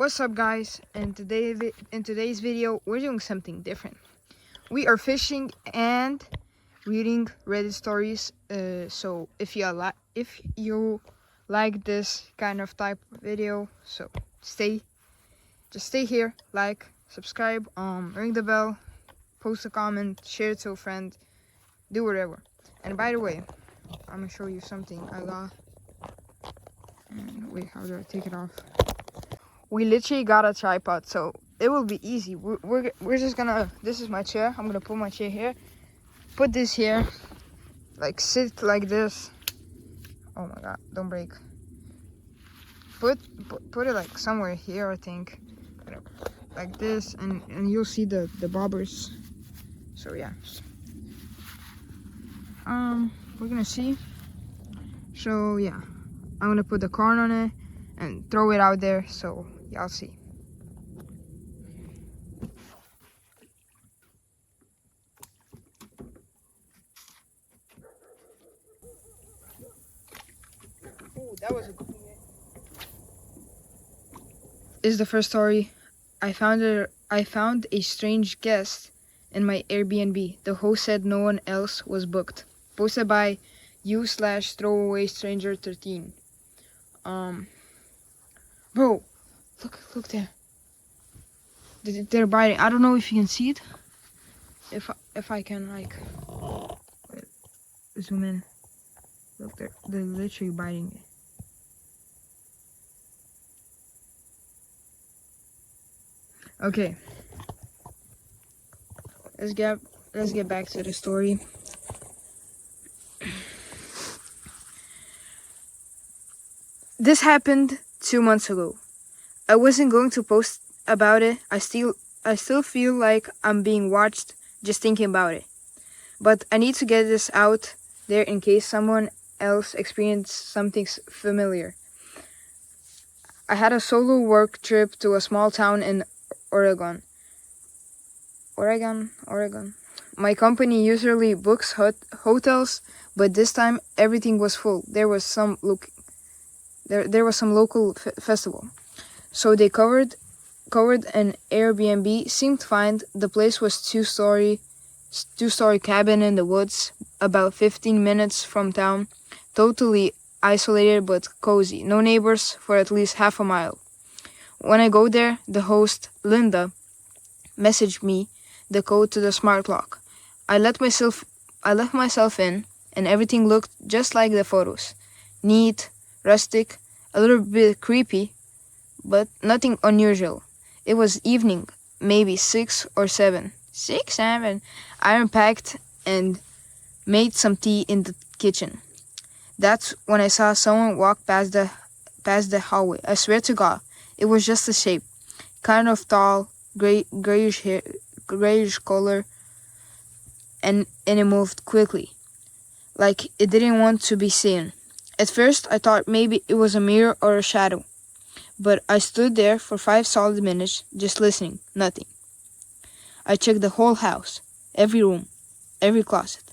What's up, guys? And in today's video we're doing something different. We are fishing and reading Reddit stories. So if you like this kind of type of video, so just stay here, like, subscribe, ring the bell, post a comment, share it to a friend, do whatever. And by the way, I'm gonna show you something I got. And wait, how do I take it off? We literally got a tripod, so it will be easy. We're just gonna, this is my chair. I'm gonna put my chair here, put this here, like sit like this. Oh my god, don't break. Put it like somewhere here, I think, like this, and you'll see the bobbers. So yeah, we're gonna see. So yeah, I'm gonna put the corn on it and throw it out there, so y'all see. Ooh, that was a good one. This is the first story. I found a strange guest in my Airbnb. The host said no one else was booked. Posted by u/throwawaystranger13. Bro, look there. They're biting. I don't know if you can see it. If I can, like, wait, zoom in. Look, they're literally biting it. Okay. Let's get back to the story. This happened 2 months ago. I wasn't going to post about it. I still feel like I'm being watched just thinking about it. But I need to get this out there in case someone else experienced something familiar. I had a solo work trip to a small town in Oregon. My company usually books hotels, but this time everything was full. There was some local festival, so they covered an Airbnb. Seemed fine. The place was two-story cabin in the woods, about 15 minutes from town. Totally isolated but cozy. No neighbors for at least half a mile. When I go there, the host, Linda, messaged me the code to the smart lock. I let myself in, and everything looked just like the photos. Neat, rustic, a little bit creepy, but nothing unusual. It was evening, maybe 6 or 7. 6, 7. I unpacked and made some tea in the kitchen. That's when I saw someone walk past the hallway. I swear to God, it was just a shape, kind of tall, grayish hair, grayish color, and it moved quickly, like it didn't want to be seen. At first, I thought maybe it was a mirror or a shadow, but I stood there for 5 solid minutes, just listening. Nothing. I checked the whole house, every room, every closet.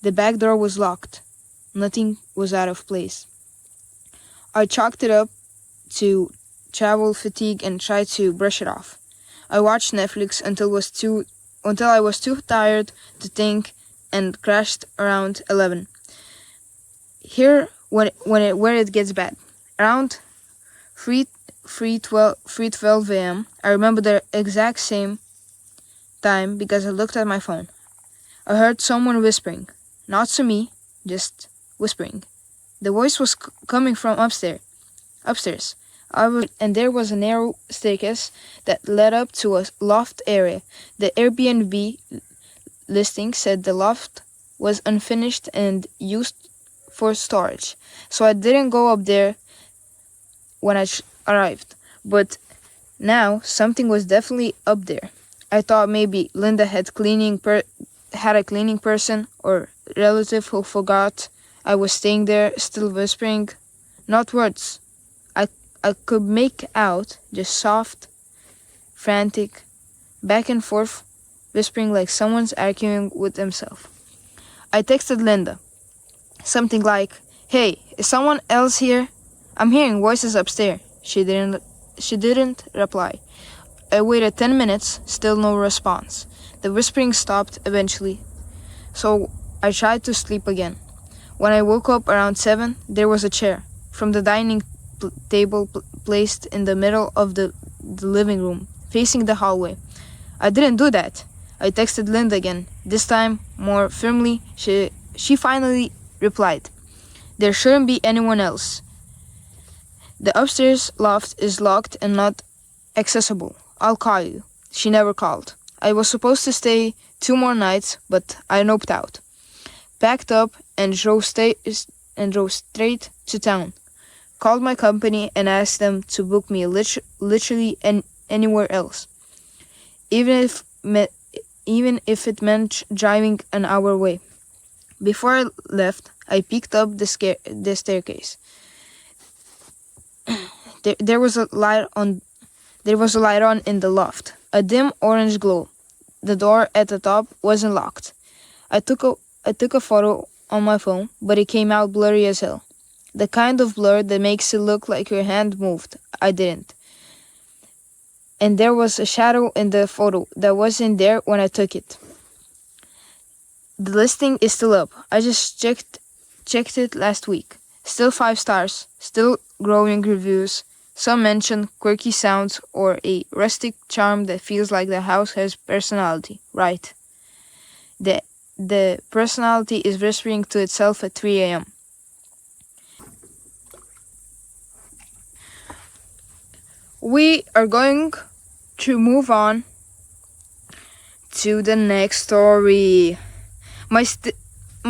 The back door was locked. Nothing was out of place. I chalked it up to travel fatigue and tried to brush it off. I watched Netflix until I was too tired to think and crashed around 11. Here where it gets bad. Around 3:12 a.m. I remember the exact same time because I looked at my phone. I heard someone whispering, not to me, just whispering. The voice was coming from upstairs. And there was a narrow staircase that led up to a loft area. The Airbnb listing said the loft was unfinished and used for storage, so I didn't go up there when I arrived. But now something was definitely up there. I thought maybe Linda had a cleaning person or relative who forgot I was staying there, still whispering. Not words. I could make out just soft, frantic, back and forth, whispering like someone's arguing with themselves. I texted Linda. Something like, "Hey, is someone else here? I'm hearing voices upstairs." She didn't She didn't reply. I waited 10 minutes, still no response. The whispering stopped eventually, so I tried to sleep again. When I woke up around 7, there was a chair from the dining table placed in the middle of the living room, facing the hallway. I didn't do that. I texted Linda again, this time more firmly. She finally replied, "There shouldn't be anyone else. The upstairs loft is locked and not accessible. I'll call you." She never called. I was supposed to stay 2 more nights, but I noped out. Packed up and drove straight to town. Called my company and asked them to book me literally anywhere else, even if it meant driving an hour away. Before I left, I picked up the staircase. There was a light on. There was a light on in the loft, a dim orange glow. The door at the top wasn't locked. I took a photo on my phone, but it came out blurry as hell. The kind of blur that makes it look like your hand moved. I didn't. And there was a shadow in the photo that wasn't there when I took it. The listing is still up. I just checked it last week. Still 5 stars, still growing reviews. Some mention quirky sounds or a rustic charm that feels like the house has personality. Right. The personality is whispering to itself at 3 a.m. We are going to move on to the next story. My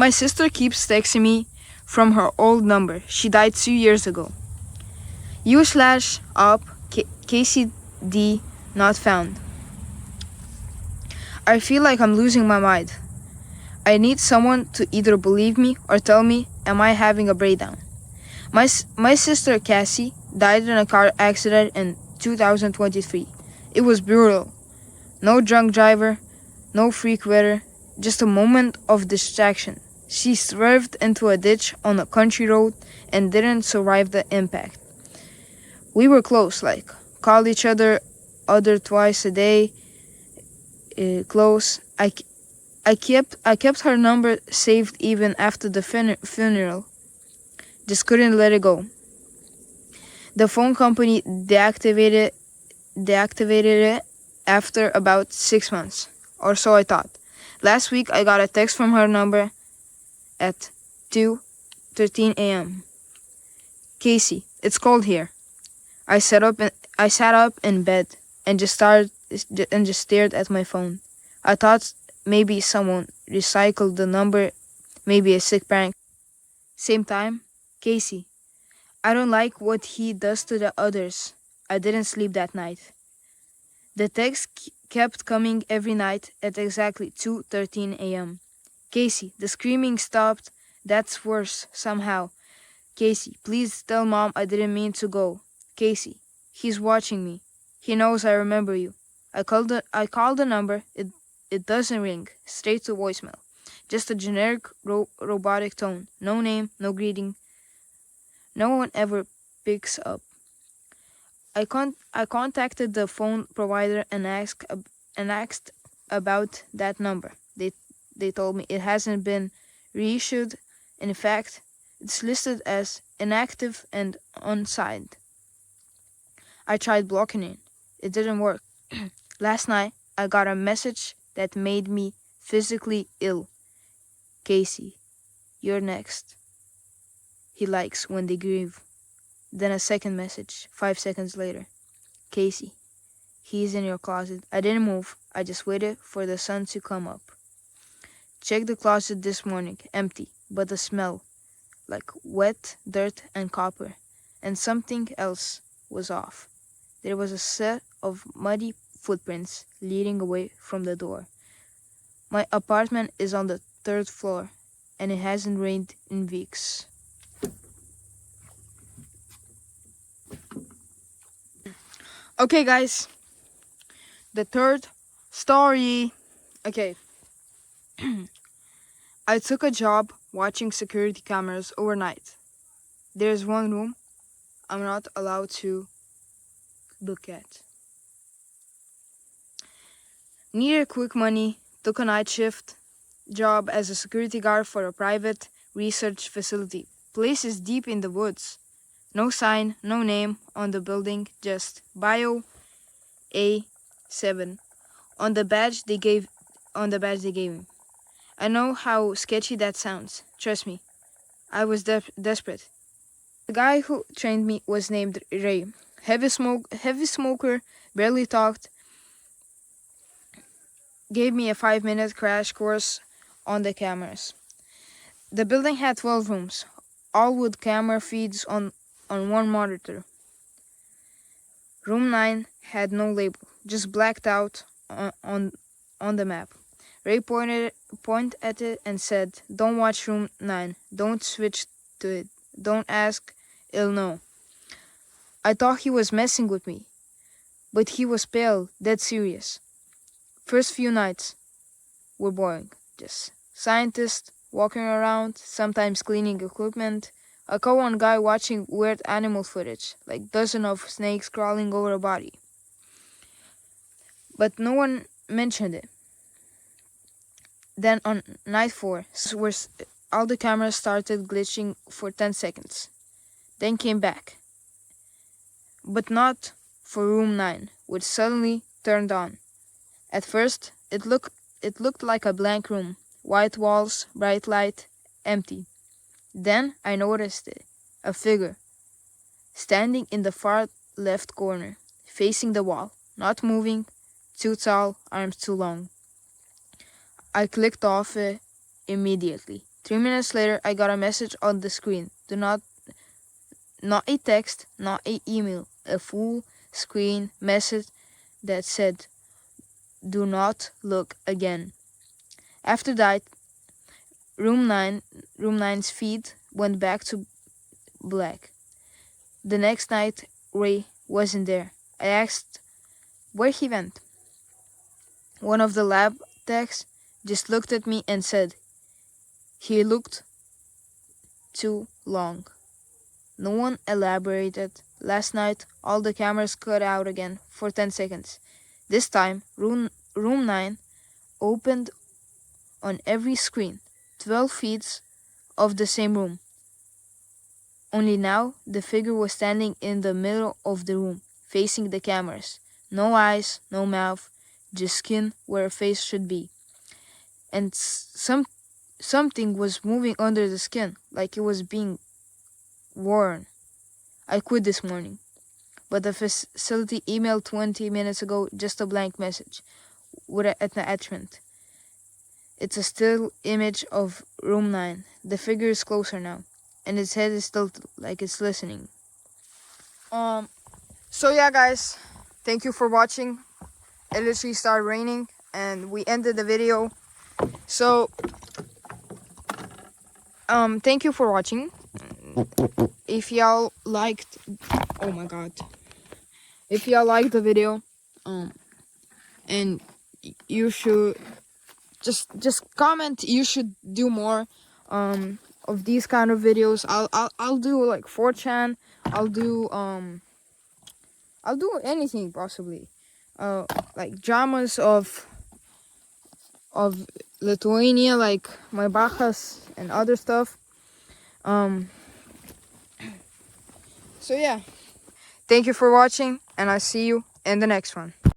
sister keeps texting me from her old number. She died 2 years ago. U/up Casey D not found. I feel like I'm losing my mind. I need someone to either believe me or tell me, am I having a breakdown? My sister Cassie died in a car accident in 2023. It was brutal. No drunk driver, no freak weather, just a moment of distraction. She swerved into a ditch on a country road and didn't survive the impact. We were close, like called each other twice a day. Close. I kept her number saved even after the funeral. Just couldn't let it go. The phone company deactivated it after about 6 months, or so I thought. Last week I got a text from her number at 2:13 a.m. "Casey, it's cold here." I sat up in bed and just stared at my phone. I thought maybe someone recycled the number, maybe a sick prank. Same time, "Casey, I don't like what he does to the others. I didn't sleep that night." The text kept coming every night at exactly 2:13 a.m. "Casey, the screaming stopped. That's worse, somehow. Casey, please tell Mom I didn't mean to go. Casey, he's watching me. He knows I remember you." I called the number. It doesn't ring. Straight to voicemail. Just a generic robotic tone. No name, no greeting. No one ever picks up. I contacted the phone provider and asked about that number. They told me it hasn't been reissued. In fact, it's listed as inactive and unsigned. I tried blocking it. It didn't work. Last night, I got a message that made me physically ill. "Casey, you're next." He likes when they grieve. Then a second message, 5 seconds later. "Casey, he's in your closet." I didn't move. I just waited for the sun to come up. Checked the closet this morning. Empty, but the smell, like wet dirt and copper. And something else was off. There was a set of muddy footprints leading away from the door. My apartment is on the 3rd floor, and it hasn't rained in weeks. Okay, guys. The third story. Okay. I took a job watching security cameras overnight. There's one room I'm not allowed to look at. Needed quick money, took a night shift job as a security guard for a private research facility. Place is deep in the woods. No sign, no name on the building, just Bio A7 on the badge they gave him. I know how sketchy that sounds. Trust me, I was desperate. The guy who trained me was named Ray. Heavy smoker, barely talked. Gave me a 5-minute crash course on the cameras. The building had 12 rooms, all with camera feeds on one monitor. Room 9 had no label, just blacked out on the map. Ray pointed at it and said, "Don't watch room 9. Don't switch to it. Don't ask, it'll know." I thought he was messing with me, but he was pale, dead serious. First few nights were boring. Just scientists walking around, sometimes cleaning equipment. I caught one guy watching weird animal footage, like dozens of snakes crawling over a body. But no one mentioned it. Then on night 4, where all the cameras started glitching for 10 seconds. Then came back. But not for room 9, which suddenly turned on. At first, it looked like a blank room. White walls, bright light, empty. Then I noticed it. A figure. Standing in the far left corner, facing the wall. Not moving. Too tall, arms too long. I clicked off it immediately. 3 minutes later, I got a message on the screen. Not a text, not an email. A full screen message that said, "Do not look again." After that, room 9's feed went back to black. The next night, Ray wasn't there. I asked where he went. One of the lab techs just looked at me and said, "He looked too long." No one elaborated. Last night, all the cameras cut out again for 10 seconds. This time, room 9 opened on every screen, 12 feet of the same room. Only now, the figure was standing in the middle of the room, facing the cameras. No eyes, no mouth, just skin where a face should be. And something was moving under the skin, like it was being worn. I quit this morning, but the facility emailed 20 minutes ago just a blank message with an attachment. It's a still image of room 9. The figure is closer now, and its head is tilted like it's listening. So yeah, guys, thank you for watching. It literally started raining, and we ended the video. So, thank you for watching. If y'all liked, oh my god, if y'all liked the video, and you should just comment. You should do more, of these kind of videos. I'll do like 4chan. I'll do anything possibly, like dramas of Lithuania, like my Bachas and other stuff. So yeah, thank you for watching, and I'll see you in the next one.